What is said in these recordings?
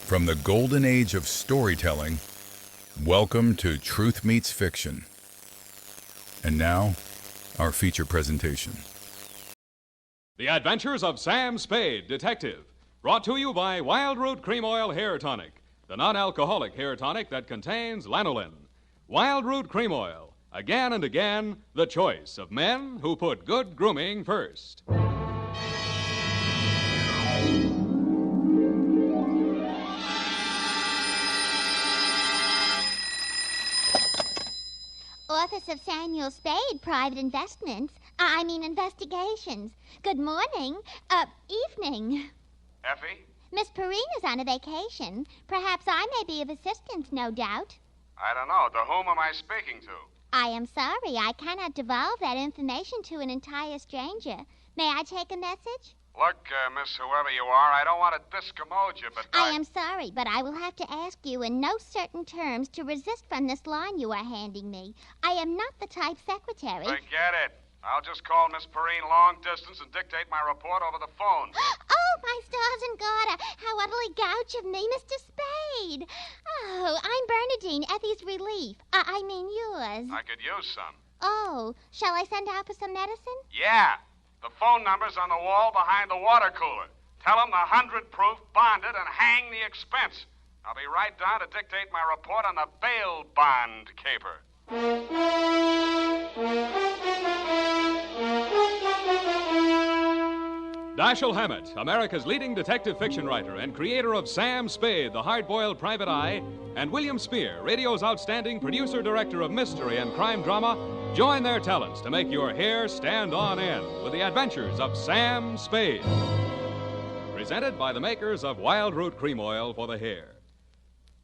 From the golden age of storytelling, welcome to Truth Meets Fiction. And now, our feature presentation. The Adventures of Sam Spade, Detective. Brought to you by Wild Root Cream Oil Hair Tonic, the non-alcoholic hair tonic that contains lanolin. Wild Root Cream Oil, again and again, the choice of men who put good grooming first. Office of Samuel Spade, Private Investigations. Good morning. Evening. Effie? Miss Perrine is on a vacation. Perhaps I may be of assistance, no doubt. I don't know. To whom am I speaking to? I am sorry. I cannot divulge that information to an entire stranger. May I take a message? Look, Miss Whoever you are, I don't want to discommode you, but I am sorry, but I will have to ask you in no certain terms to resist from this line you are handing me. I am not the type secretary. Forget it. I'll just call Miss Perrine long distance and dictate my report over the phone. Oh, my stars and garter. How utterly gouch of me, Mr. Spade. Oh, I'm Bernadine, Effie's relief. I mean yours. I could use some. Oh, shall I send out for some medicine? Yeah. The phone number's on the wall behind the water cooler. Tell them the 100 proof, bonded, and hang the expense. I'll be right down to dictate my report on the bail bond caper. Dashiell Hammett, America's leading detective fiction writer and creator of Sam Spade, the hard-boiled private eye, and William Spear, radio's outstanding producer-director of mystery and crime drama, join their talents to make your hair stand on end with the Adventures of Sam Spade. Presented by the makers of Wild Root Cream Oil for the hair.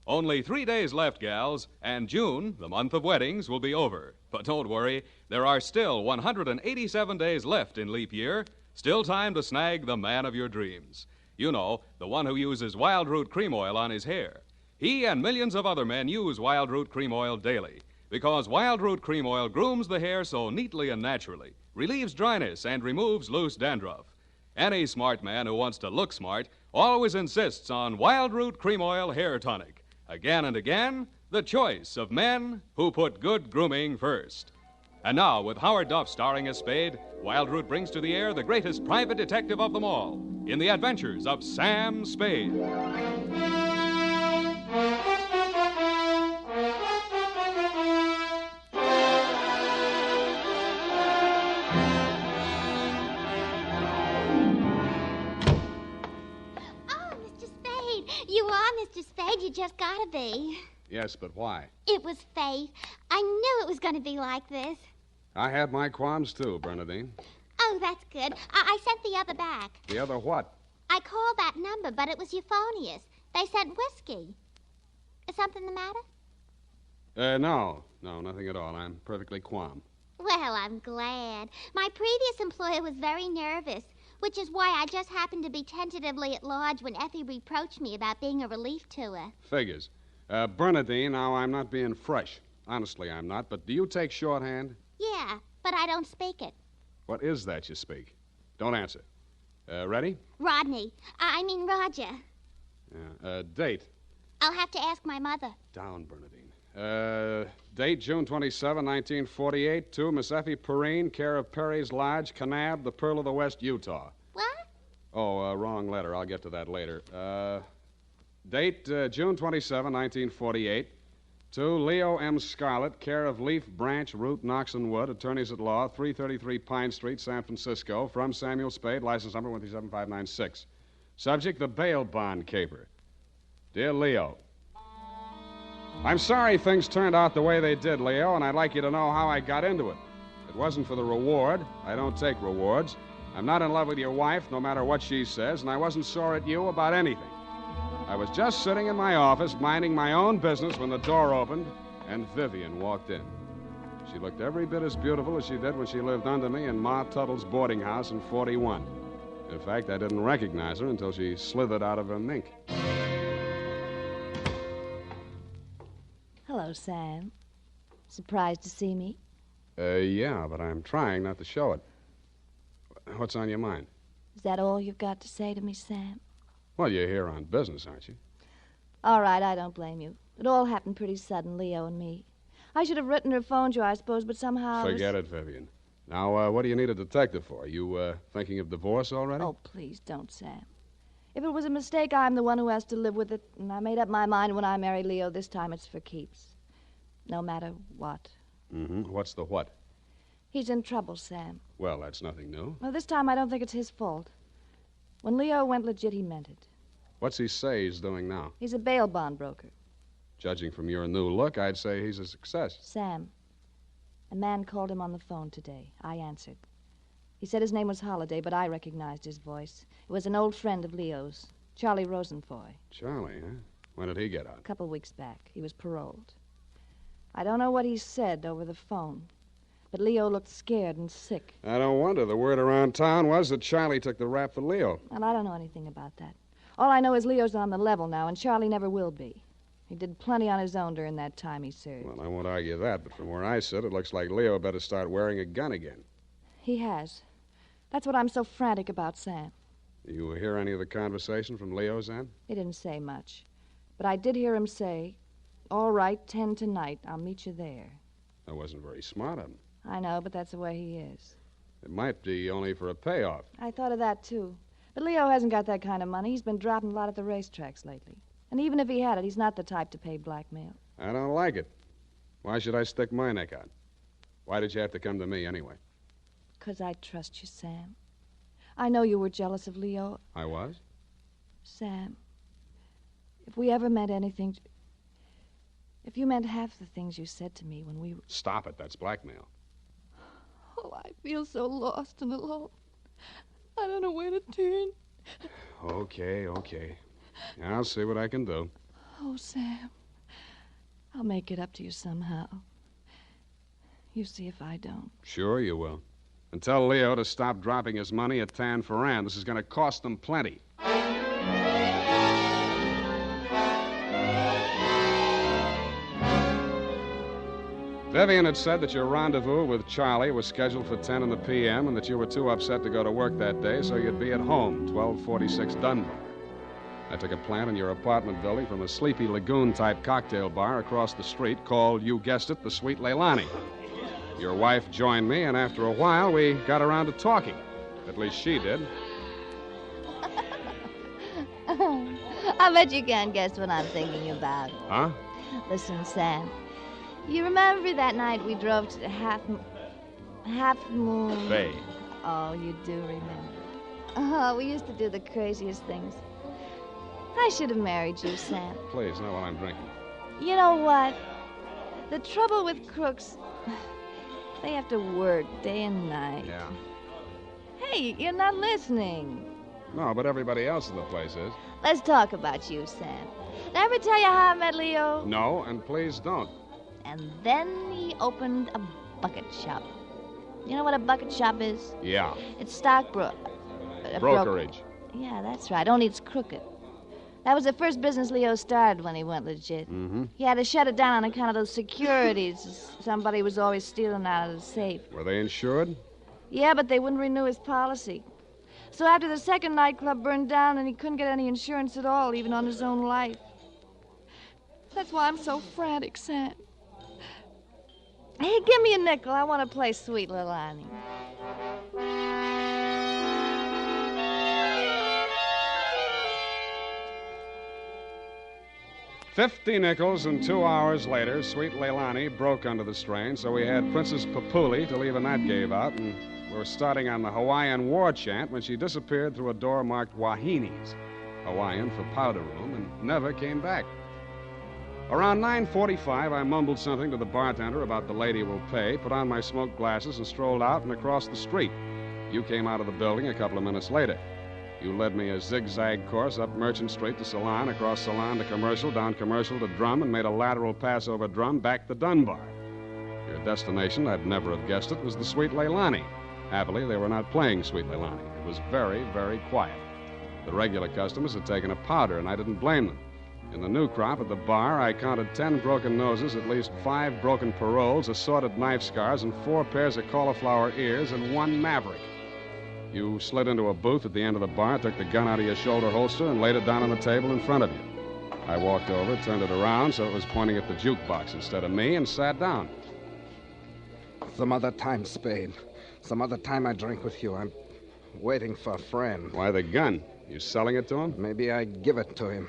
Only 3 days left, gals, and June, the month of weddings, will be over. But don't worry, there are still 187 days left in leap year. Still time to snag the man of your dreams. You know, the one who uses Wild Root Cream Oil on his hair. He and millions of other men use Wild Root Cream Oil daily because Wild Root Cream Oil grooms the hair so neatly and naturally, relieves dryness, and removes loose dandruff. Any smart man who wants to look smart always insists on Wild Root Cream Oil Hair Tonic. Again and again, the choice of men who put good grooming first. And now, with Howard Duff starring as Spade, Wild Root brings to the air the greatest private detective of them all in the Adventures of Sam Spade. You are Mr. Spade. You just gotta be. Yes, but why? It was fate. I knew it was going to be like this. I had my qualms, too, Bernadine. Oh, that's good. I sent the other back. The other what? I called that number, but it was euphonious. They sent whiskey. Is something the matter? No, nothing at all. I'm perfectly calm. Well, I'm glad. My previous employer was very nervous, which is why I just happened to be tentatively at large when Effie reproached me about being a relief to her. Figures. Bernadine, now I'm not being fresh. Honestly, I'm not. But do you take shorthand? Yeah, but I don't speak it. What is that you speak? Don't answer. Ready? Rodney. I mean Roger. Date. I'll have to ask my mother. Down, Bernadine. Date, June 27, 1948, to Miss Effie Perrine, care of Perry's Lodge, Kanab, the Pearl of the West, Utah. What? Oh, wrong letter. I'll get to that later. Date, June 27, 1948, to Leo M. Scarlett, care of Leaf Branch, Root, Knox and Wood, attorneys at law, 333 Pine Street, San Francisco, from Samuel Spade, license number 137596. Subject, the bail bond caper. Dear Leo, I'm sorry things turned out the way they did, Leo, and I'd like you to know how I got into it. It wasn't for the reward. I don't take rewards. I'm not in love with your wife, no matter what she says, and I wasn't sore at you about anything. I was just sitting in my office, minding my own business, when the door opened, and Vivian walked in. She looked every bit as beautiful as she did when she lived under me in Ma Tuttle's boarding house in 41. In fact, I didn't recognize her until she slithered out of her mink. Hello, Sam. Surprised to see me? Yeah, but I'm trying not to show it. What's on your mind? Is that all you've got to say to me, Sam? Well, you're here on business, aren't you? All right, I don't blame you. It all happened pretty sudden, Leo and me. I should have written or phoned you, I suppose, but somehow... Forget it, Vivian. Now, what do you need a detective for? You, thinking of divorce already? Oh, please don't, Sam. If it was a mistake, I'm the one who has to live with it, and I made up my mind when I married Leo. This time it's for keeps. No matter what. Mm-hmm. What's the what? He's in trouble, Sam. Well, that's nothing new. Well, this time I don't think it's his fault. When Leo went legit, he meant it. What's he say he's doing now? He's a bail bond broker. Judging from your new look, I'd say he's a success. Sam, a man called him on the phone today. I answered. He said his name was Holliday, but I recognized his voice. It was an old friend of Leo's, Charlie Rosenfoy. Charlie, huh? When did he get out? A couple weeks back. He was paroled. I don't know what he said over the phone, but Leo looked scared and sick. I don't wonder. The word around town was that Charlie took the rap for Leo. And I don't know anything about that. All I know is Leo's on the level now, and Charlie never will be. He did plenty on his own during that time he served. Well, I won't argue that, but from where I sit, it looks like Leo better start wearing a gun again. He has. That's what I'm so frantic about, Sam. You hear any of the conversation from Leo's end? He didn't say much, but I did hear him say, "All right, 10 tonight. I'll meet you there." That wasn't very smart of him. I know, but that's the way he is. It might be only for a payoff. I thought of that, too. But Leo hasn't got that kind of money. He's been dropping a lot at the racetracks lately. And even if he had it, he's not the type to pay blackmail. I don't like it. Why should I stick my neck out? Why did you have to come to me anyway? 'Cause I trust you, Sam. I know you were jealous of Leo. I was? Sam, if we ever meant anything... If you meant half the things you said to me when we... Stop it. That's blackmail. Oh, I feel so lost and alone. I don't know where to turn. Okay. I'll see what I can do. Oh, Sam, I'll make it up to you somehow. You see if I don't. Sure you will. And tell Leo to stop dropping his money at Tan Ferran. This is going to cost them plenty. Vivian had said that your rendezvous with Charlie was scheduled for 10 in the p.m. and that you were too upset to go to work that day, so you'd be at home, 1246 Dunbar. I took a plant in your apartment building from a Sleepy Lagoon-type cocktail bar across the street called, you guessed it, the Sweet Leilani. Your wife joined me, and after a while, we got around to talking. At least she did. I bet you can't guess what I'm thinking about. Huh? Listen, Sam. You remember that night we drove to Half Moon... Bay. Oh, you do remember. Oh, we used to do the craziest things. I should have married you, Sam. Please, not while I'm drinking. You know what? The trouble with crooks... They have to work day and night. Yeah. Hey, you're not listening. No, but everybody else in the place is. Let's talk about you, Sam. Did I ever tell you how I met Leo? No, and please don't. And then he opened a bucket shop. You know what a bucket shop is? Yeah. It's stock Brokerage. Yeah, that's right. Only it's crooked. That was the first business Leo started when he went legit. Mm-hmm. He had to shut it down on account of those securities. Somebody was always stealing out of the safe. Were they insured? Yeah, but they wouldn't renew his policy. So after the second nightclub burned down, and he couldn't get any insurance at all, even on his own life. That's why I'm so frantic, Sam. Hey, give me a nickel. I want to play Sweet Leilani. $50 nickels, and 2 hours later, Sweet Leilani broke under the strain, so we had Princess Papuli to leave a nut gave out, and we were starting on the Hawaiian war chant when she disappeared through a door marked Wahines, Hawaiian for powder room, and never came back. Around 9:45, I mumbled something to the bartender about the lady will pay, put on my smoked glasses, and strolled out and across the street. You came out of the building a couple of minutes later. You led me a zigzag course up Merchant Street to Salon, across Salon to Commercial, down Commercial to Drum, and made a lateral pass over Drum back to Dunbar. Your destination, I'd never have guessed it, was the Sweet Leilani. Happily, they were not playing Sweet Leilani. It was very, very quiet. The regular customers had taken a powder, and I didn't blame them. In the new crop at the bar, I counted 10 broken noses, at least 5 broken paroles, assorted knife scars, and 4 pairs of cauliflower ears, and 1 maverick. You slid into a booth at the end of the bar, took the gun out of your shoulder holster, and laid it down on the table in front of you. I walked over, turned it around so it was pointing at the jukebox instead of me, and sat down. Some other time, Spade. Some other time I drink with you. I'm waiting for a friend. Why the gun? You selling it to him? Maybe I give it to him.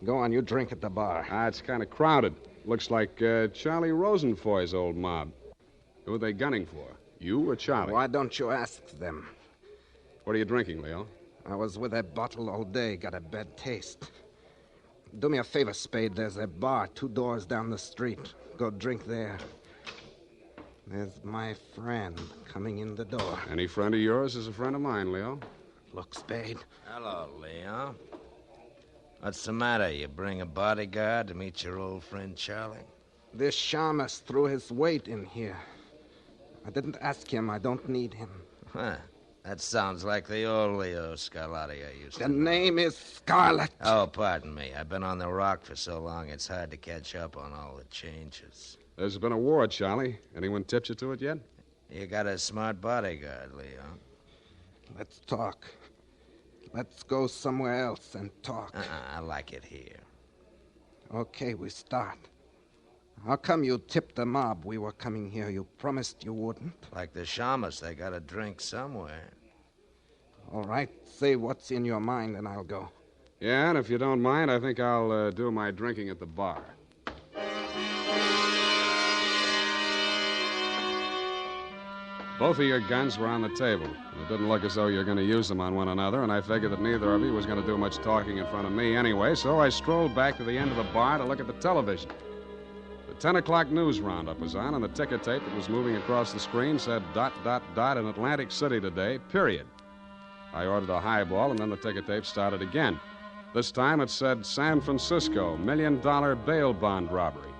Go on, you drink at the bar. It's kind of crowded. Looks like Charlie Rosenfoy's old mob. Who are they gunning for? You or Charlie? Why don't you ask them? What are you drinking, Leo? I was with that bottle all day. Got a bad taste. Do me a favor, Spade. There's a bar 2 doors down the street. Go drink there. There's my friend coming in the door. Any friend of yours is a friend of mine, Leo. Look, Spade. Hello, Leo. What's the matter? You bring a bodyguard to meet your old friend Charlie? This shamus threw his weight in here. I didn't ask him. I don't need him. Huh. That sounds like the old Leo Scarlatti I used to The know. name is Scarlet. Oh, pardon me. I've been on the rock for so long, it's hard to catch up on all the changes. There's been a war, Charlie. Anyone tipped you to it yet? You got a smart bodyguard, Leo. Let's talk. Let's go somewhere else and talk. I like it here. Okay, we start. How come you tipped the mob we were coming here? You promised you wouldn't. Like the shamus, they got to drink somewhere. All right, say what's in your mind and I'll go. Yeah, and if you don't mind, I think I'll do my drinking at the bar. Both of your guns were on the table. It didn't look as though you were going to use them on one another, and I figured that neither of you was going to do much talking in front of me anyway, so I strolled back to the end of the bar to look at the television. The 10 o'clock news roundup was on, and the ticker tape that was moving across the screen said ... in Atlantic City today, period. I ordered a highball, and then the ticker tape started again. This time it said San Francisco, $1 million bail bond robbery.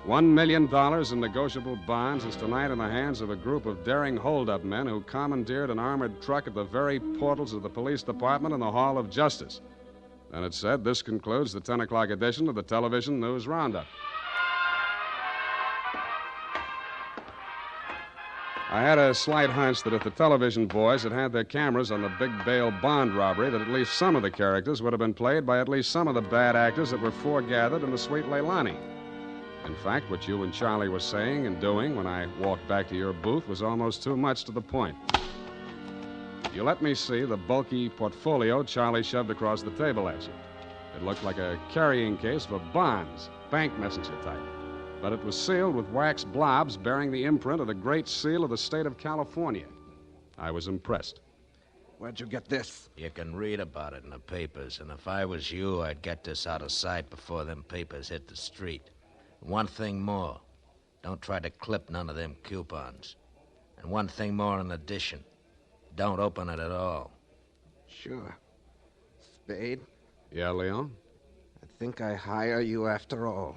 $1 million in negotiable bonds is tonight in the hands of a group of daring hold-up men who commandeered an armored truck at the very portals of the police department in the Hall of Justice. Then it said, this concludes the 10 o'clock edition of the television news roundup. I had a slight hunch that if the television boys had had their cameras on the big bail bond robbery, that at least some of the characters would have been played by at least some of the bad actors that were foregathered in the Sweet Leilani. In fact, what you and Charlie were saying and doing when I walked back to your booth was almost too much to the point. You let me see the bulky portfolio Charlie shoved across the table at you. It looked like a carrying case for bonds, bank messenger type. But it was sealed with wax blobs bearing the imprint of the Great Seal of the state of California. I was impressed. Where'd you get this? You can read about it in the papers, and if I was you, I'd get this out of sight before them papers hit the street. One thing more. Don't try to clip none of them coupons. And one thing more in addition. Don't open it at all. Sure. Spade, Yeah, Leon? I think I hire you after all.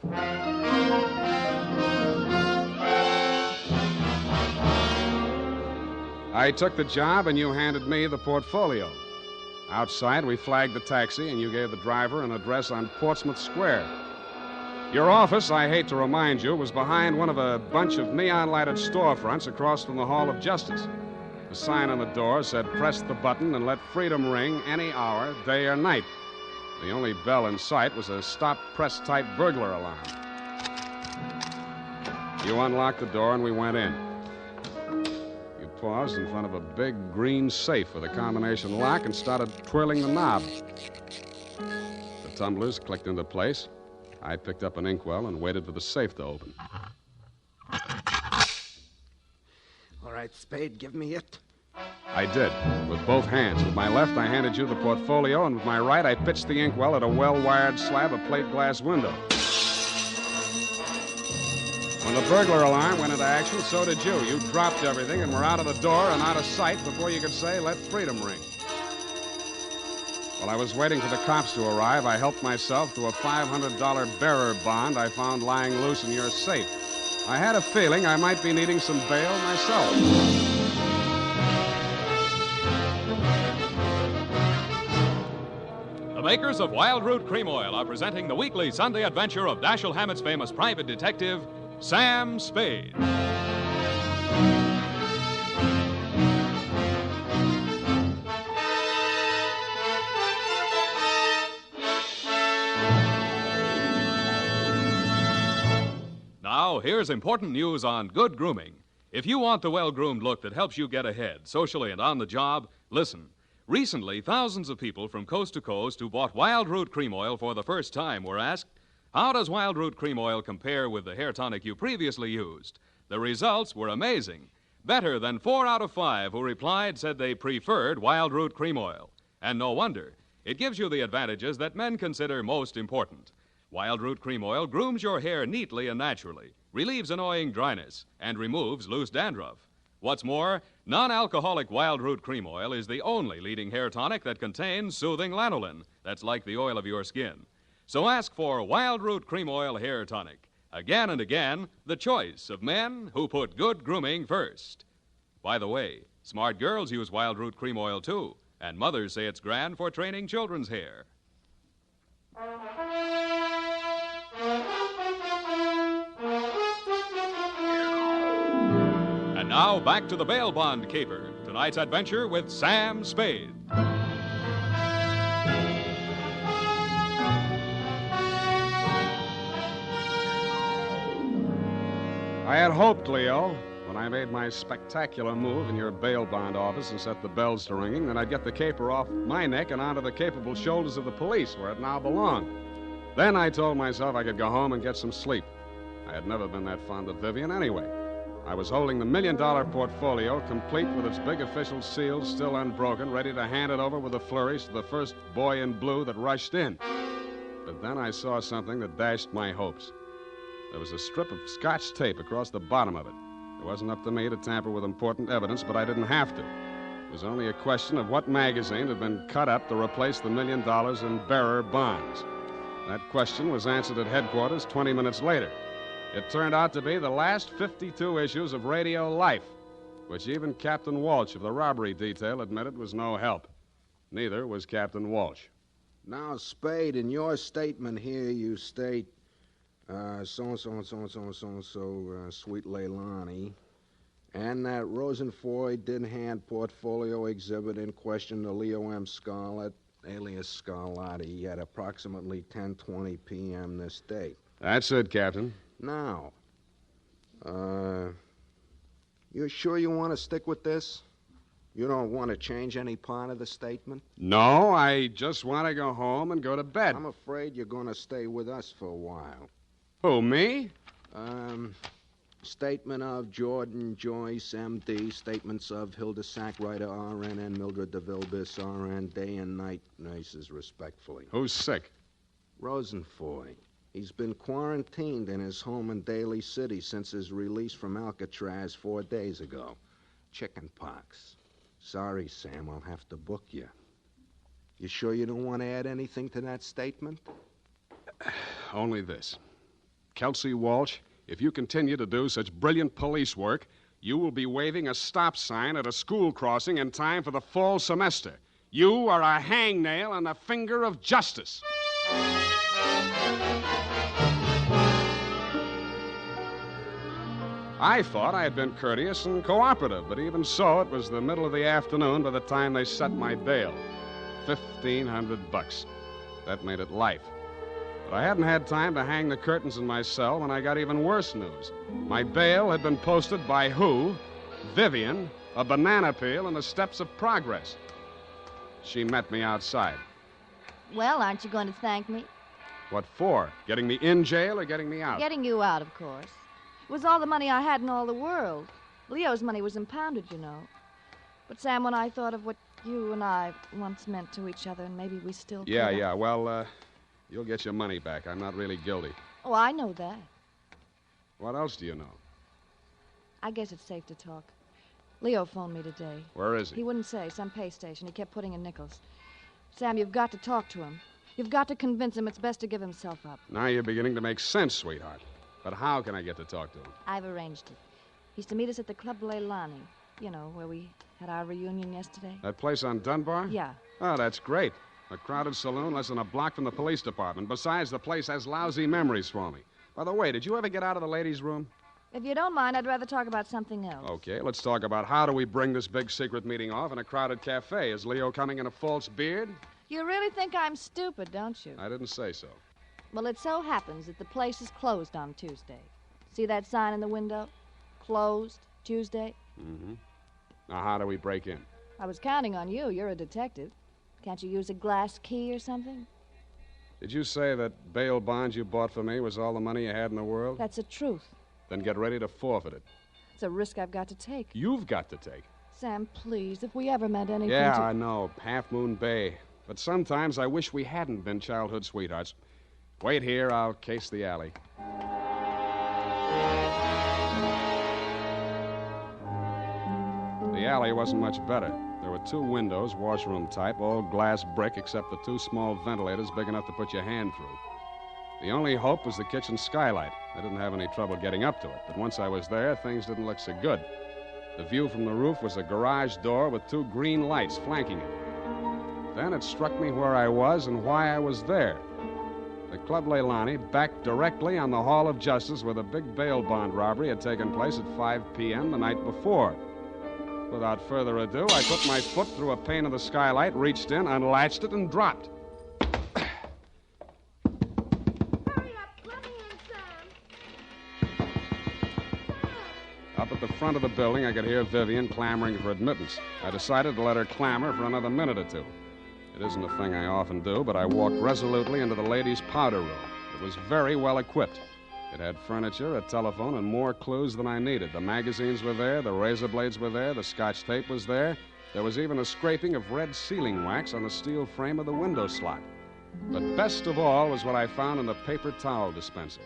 I took the job, and you handed me the portfolio. Outside, we flagged the taxi, and you gave the driver an address on Portsmouth Square. Your office, I hate to remind you, was behind one of a bunch of neon-lighted storefronts across from the Hall of Justice. The sign on the door said, press the button and let freedom ring any hour, day or night. The only bell in sight was a stop-press-type burglar alarm. You unlocked the door, and we went in. You paused in front of a big green safe with a combination lock and started twirling the knob. The tumblers clicked into place. I picked up an inkwell and waited for the safe to open. All right, Spade, give me it. I did, with both hands. With my left, I handed you the portfolio, and with my right, I pitched the inkwell at a well-wired slab of plate glass window. When the burglar alarm went into action, so did you. You dropped everything and were out of the door and out of sight before you could say, let freedom ring. While I was waiting for the cops to arrive, I helped myself to a $500 bearer bond I found lying loose in your safe. I had a feeling I might be needing some bail myself. The makers of Wild Root Cream Oil are presenting the weekly Sunday adventure of Dashiell Hammett's famous private detective, Sam Spade. Now, here's important news on good grooming. If you want the well-groomed look that helps you get ahead, socially and on the job, listen. Recently, thousands of people from coast to coast who bought Wild Root Cream Oil for the first time were asked, how does Wild Root Cream Oil compare with the hair tonic you previously used? The results were amazing. Better than 4 out of 5 who replied said they preferred Wild Root Cream Oil. And no wonder. It gives you the advantages that men consider most important. Wild Root Cream Oil grooms your hair neatly and naturally, relieves annoying dryness, and removes loose dandruff. What's more, non-alcoholic Wild Root Cream Oil is the only leading hair tonic that contains soothing lanolin. That's like the oil of your skin. So ask for Wild Root Cream Oil Hair Tonic. Again and again, the choice of men who put good grooming first. By the way, smart girls use Wild Root Cream Oil, too, and mothers say it's grand for training children's hair. And now, back to the bail bond caper. Tonight's adventure with Sam Spade. I had hoped, Leo, when I made my spectacular move in your bail bond office and set the bells to ringing, that I'd get the caper off my neck and onto the capable shoulders of the police, where it now belonged. Then I told myself I could go home and get some sleep. I had never been that fond of Vivian anyway. I was holding the $1 million portfolio, complete with its big official seals still unbroken, ready to hand it over with a flourish to the first boy in blue that rushed in. But then I saw something that dashed my hopes. There was a strip of Scotch tape across the bottom of it. It wasn't up to me to tamper with important evidence, but I didn't have to. It was only a question of what magazine had been cut up to replace the $1 million in bearer bonds. That question was answered at headquarters 20 minutes later. It turned out to be the last 52 issues of Radio Life, which even Captain Walsh of the robbery detail admitted was no help. Neither was Captain Walsh. Now, Spade, in your statement here, you state, so-and-so, Sweet Leilani, and that Rosenfoy did hand portfolio exhibit in question to Leo M. Scarlett, alias Scarlatti, at approximately 10:20 p.m. this date. That's it, Captain. Now, you sure you want to stick with this? You don't want to change any part of the statement? No, I just want to go home and go to bed. I'm afraid you're going to stay with us for a while. Who, me? Statement of Jordan Joyce, M.D., statements of Hilda Sackwriter, R.N., and Mildred DeVille Biss, R.N., day and night nurses, respectfully. Who's sick? Rosenfoy. He's been quarantined in his home in Daly City since his release from Alcatraz 4 days ago. Chicken pox. Sorry, Sam, I'll have to book you. You sure you don't want to add anything to that statement? Only this. Kelsey Walsh, if you continue to do such brilliant police work, you will be waving a stop sign at a school crossing in time for the fall semester. You are a hangnail on the finger of justice. I thought I had been courteous and cooperative, but even so, it was the middle of the afternoon by the time they set my bail. $1,500. That made it life. But I hadn't had time to hang the curtains in my cell when I got even worse news. My bail had been posted by who? Vivian, a banana peel, and the steps of progress. She met me outside. Well, aren't you going to thank me? What for? Getting me in jail or getting me out? Getting you out, of course. It was all the money I had in all the world. Leo's money was impounded, you know. But, Sam, when I thought of what you and I once meant to each other, and maybe we still could... Yeah. Well, you'll get your money back. I'm not really guilty. Oh, I know that. What else do you know? I guess it's safe to talk. Leo phoned me today. Where is he? He wouldn't say. Some pay station. He kept putting in nickels. Sam, you've got to talk to him. You've got to convince him it's best to give himself up. Now you're beginning to make sense, sweetheart. But how can I get to talk to him? I've arranged it. He's to meet us at the Club Leilani. You know, where we had our reunion yesterday. That place on Dunbar? Yeah. Oh, that's great. A crowded saloon less than a block from the police department. Besides, the place has lousy memories for me. By the way, did you ever get out of the ladies' room? If you don't mind, I'd rather talk about something else. Okay, let's talk about how do we bring this big secret meeting off in a crowded cafe. Is Leo coming in a false beard? You really think I'm stupid, don't you? I didn't say so. Well, it so happens that the place is closed on Tuesday. See that sign in the window? Closed, Tuesday. Mm-hmm. Now, how do we break in? I was counting on you. You're a detective. Can't you use a glass key or something? Did you say that bail bond you bought for me was all the money you had in the world? That's the truth. Then get ready to forfeit it. It's a risk I've got to take. You've got to take. Sam, please, if we ever meant anything Yeah, to... I know. Half Moon Bay. But sometimes I wish we hadn't been childhood sweethearts. Wait here. I'll case the alley. The alley wasn't much better. There were 2 windows, washroom type, all glass brick, except the 2 small ventilators big enough to put your hand through. The only hope was the kitchen skylight. I didn't have any trouble getting up to it, but once I was there, things didn't look so good. The view from the roof was a garage door with 2 green lights flanking it. Then it struck me where I was and why I was there. The Club Leilani backed directly on the Hall of Justice where the big bail bond robbery had taken place at 5 p.m. the night before. Without further ado, I put my foot through a pane of the skylight, reached in, unlatched it, and dropped. Hurry up. Let me in, Sam. Up at the front of the building, I could hear Vivian clamoring for admittance. I decided to let her clamor for another minute or 2. It isn't a thing I often do, but I walked resolutely into the ladies' powder room. It was very well equipped. It had furniture, a telephone, and more clues than I needed. The magazines were there, the razor blades were there, the Scotch tape was there. There was even a scraping of red sealing wax on the steel frame of the window slot. But best of all was what I found in the paper towel dispenser.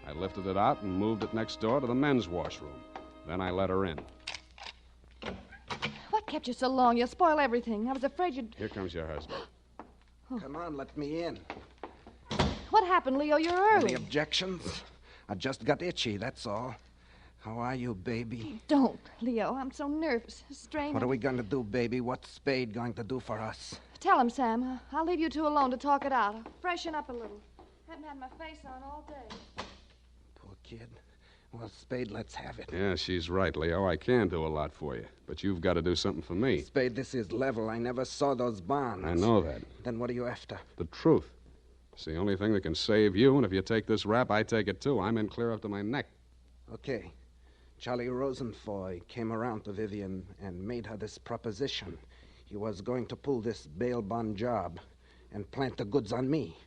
I lifted it out and moved it next door to the men's washroom. Then I let her in. What kept you so long? You'll spoil everything. I was afraid you'd... Here comes your husband. Come on, let me in. What happened, Leo? You're early. Any objections? I just got itchy, that's all. How are you, baby? Don't, Leo. I'm so nervous. Strained. What are we going to do, baby? What's Spade going to do for us? Tell him, Sam. I'll leave you 2 alone to talk it out. I'll freshen up a little. Haven't had my face on all day. Poor kid. Well, Spade, let's have it. Yeah, she's right, Leo. I can do a lot for you. But you've got to do something for me. Spade, this is level. I never saw those bonds. I know that. Then what are you after? The truth. It's the only thing that can save you, and if you take this rap, I take it too. I'm in clear up to my neck. Okay. Charlie Rosenfoy came around to Vivian and made her this proposition. He was going to pull this bail bond job and plant the goods on me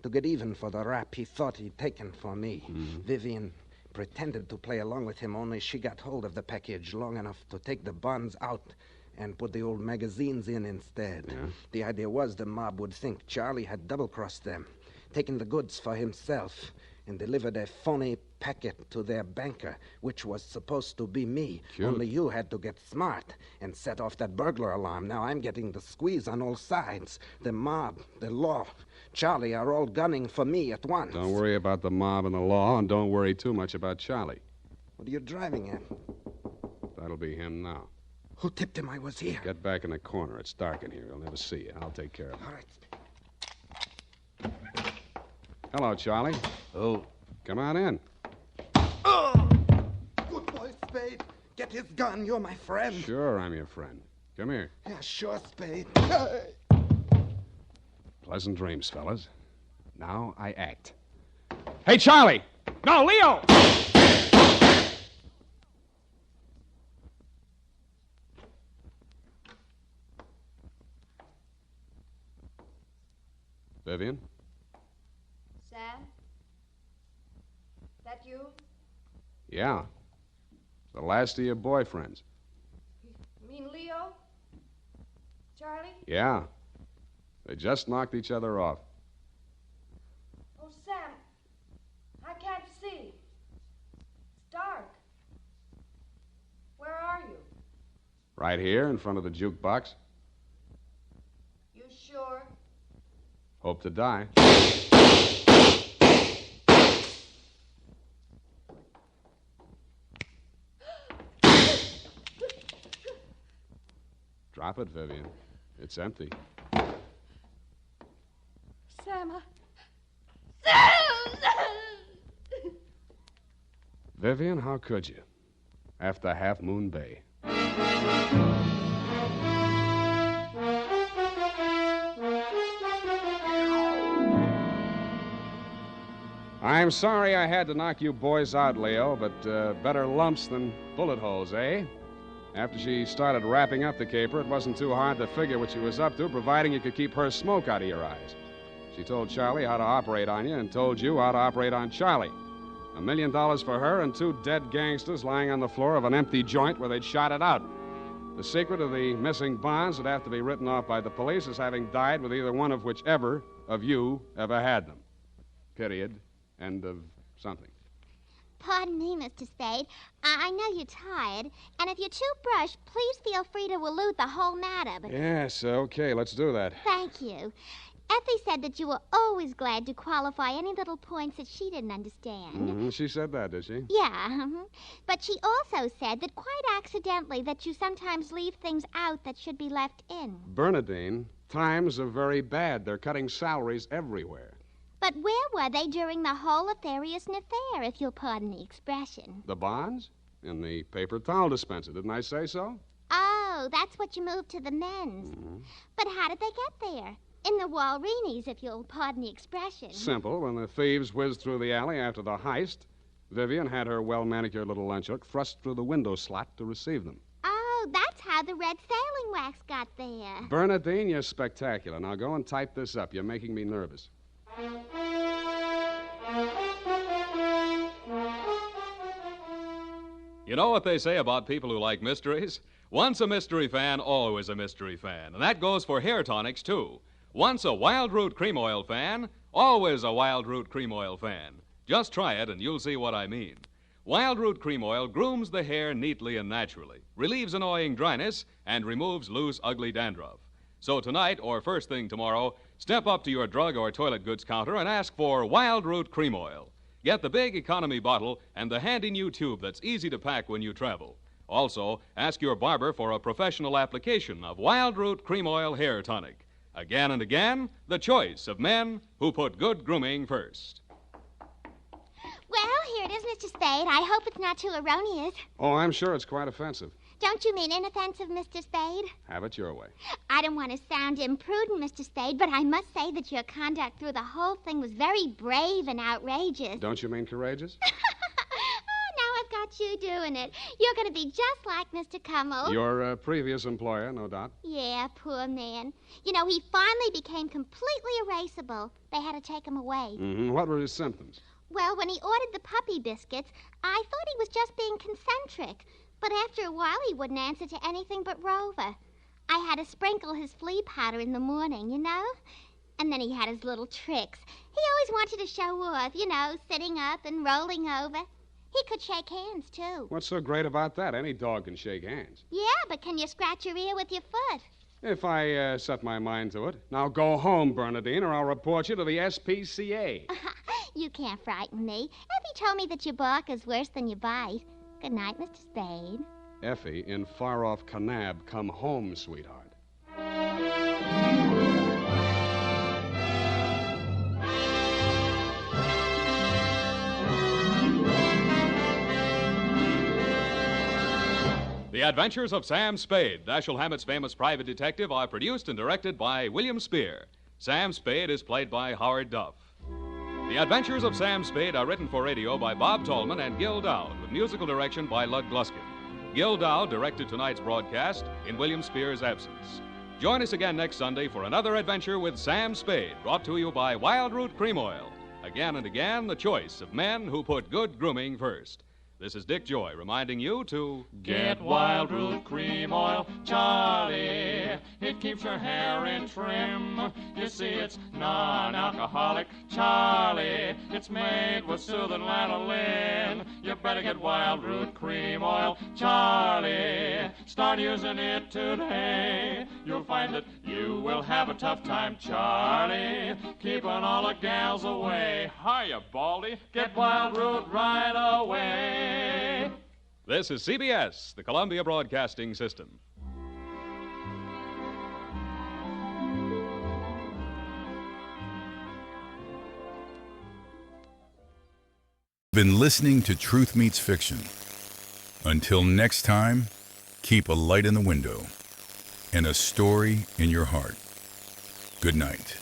to get even for the rap he thought he'd taken for me. Mm-hmm. Vivian pretended to play along with him, only she got hold of the package long enough to take the bonds out and put the old magazines in instead. Yeah. The idea was the mob would think Charlie had double-crossed them, taken the goods for himself, and delivered a phony packet to their banker, which was supposed to be me. Cute. Only you had to get smart and set off that burglar alarm. Now I'm getting the squeeze on all sides. The mob, the law, Charlie are all gunning for me at once. Don't worry about the mob and the law, and don't worry too much about Charlie. What are you driving at? That'll be him now. Who tipped him I was here? Get back in the corner. It's dark in here. He'll never see you. I'll take care of him. All right. Hello, Charlie. Who? Come on in. Oh! Good boy, Spade. Get his gun. You're my friend. Sure, I'm your friend. Come here. Yeah, sure, Spade. Pleasant dreams, fellas. Now I act. Hey, Charlie! No, Leo! Vivian? Sam? That you? Yeah. The last of your boyfriends. You mean Leo? Charlie? Yeah. They just knocked each other off. Oh, Sam, I can't see. It's dark. Where are you? Right here in front of the jukebox. You sure? Hope to die. Drop it, Vivian. It's empty. Sam, Sam! Vivian, how could you? After Half Moon Bay. I'm sorry I had to knock you boys out, Leo, but better lumps than bullet holes, eh? After she started wrapping up the caper, it wasn't too hard to figure what she was up to, providing you could keep her smoke out of your eyes. She told Charlie how to operate on you and told you how to operate on Charlie. $1 million for her and 2 dead gangsters lying on the floor of an empty joint where they'd shot it out. The secret of the missing bonds would have to be written off by the police as having died with either one of whichever of you ever had them. Period. End of something. Pardon me, Mr. Spade. I know you're tired, and if you're too brushed, please feel free to elude the whole matter. But Yes, okay, let's do that. thank you. Effie said that you were always glad to qualify any little points that she didn't understand. She said that, did she? Yeah, but she also said that quite accidentally that you sometimes leave things out that should be left in. Bernadine, times are very bad. They're cutting salaries everywhere. But where were they during the whole nefarious affair, if you'll pardon the expression? The bonds? In the paper towel dispenser, didn't I say so? Oh, that's what you moved to the men's. But how did they get there? In the Walreenies, if you'll pardon the expression. Simple. When the thieves whizzed through the alley after the heist, Vivian had her well-manicured little lunch hook thrust through the window slot to receive them. Oh, that's how the red sailing wax got there. Bernadine, you're spectacular. Now go and type this up. You're making me nervous. You know what they say about people who like mysteries? Once a mystery fan, always a mystery fan. And that goes for hair tonics, too. Once a Wild Root Cream Oil fan, always a Wild Root Cream Oil fan. Just try it and you'll see what I mean. Wild Root Cream Oil grooms the hair neatly and naturally, relieves annoying dryness, and removes loose, ugly dandruff. So tonight, or first thing tomorrow, step up to your drug or toilet goods counter and ask for Wild Root Cream Oil. Get the big economy bottle and the handy new tube that's easy to pack when you travel. Also, ask your barber for a professional application of Wild Root Cream Oil Hair Tonic. Again and again, the choice of men who put good grooming first. Well, here it is, Mr. Spade. I hope it's not too erroneous. Oh, I'm sure it's quite offensive. Don't you mean inoffensive, Mr. Spade? Have it your way. I don't want to sound imprudent, Mr. Spade, but I must say that your conduct through the whole thing was very brave and outrageous. Don't you mean courageous? Now I've got you doing it. You're going to be just like Mr. Cummel. Your previous employer, no doubt. Yeah, poor man. You know, he finally became completely erasable. They had to take him away. What were his symptoms? Well, when he ordered the puppy biscuits, I thought he was just being concentric. But after a while, he wouldn't answer to anything but Rover. I had to sprinkle his flea powder in the morning, you know? And then he had his little tricks. He always wanted to show off, you know, sitting up and rolling over. He could shake hands, too. What's so great about that? Any dog can shake hands. Yeah, but can you scratch your ear with your foot? If I set my mind to it. Now go home, Bernadine, or I'll report you to the SPCA. You can't frighten me. Effie told me that your bark is worse than your bite. Good night, Mr. Spade. Effie, in far-off Kanab, come home, sweetheart. The Adventures of Sam Spade, Dashiell Hammett's famous private detective, are produced and directed by William Spear. Sam Spade is played by Howard Duff. The Adventures of Sam Spade are written for radio by Bob Tallman and Gil Dowd, with musical direction by Lud Gluskin. Gil Dowd directed tonight's broadcast in William Spear's absence. Join us again next Sunday for another adventure with Sam Spade, brought to you by Wild Root Cream Oil. Again and again, the choice of men who put good grooming first. This is Dick Joy reminding you to get Wild Root Cream Oil, Charlie. It keeps your hair in trim. You see, it's non-alcoholic, Charlie. It's made with soothing lanolin. You better get Wild Root Cream Oil, Charlie. Start using it today. You'll find that you will have a tough time, Charlie, keeping all the gals away. Hiya, Baldy. Get Wild Root right away. This is CBS, the Columbia Broadcasting System. Been listening to Truth Meets Fiction. Until next time, keep a light in the window and a story in your heart. Good night.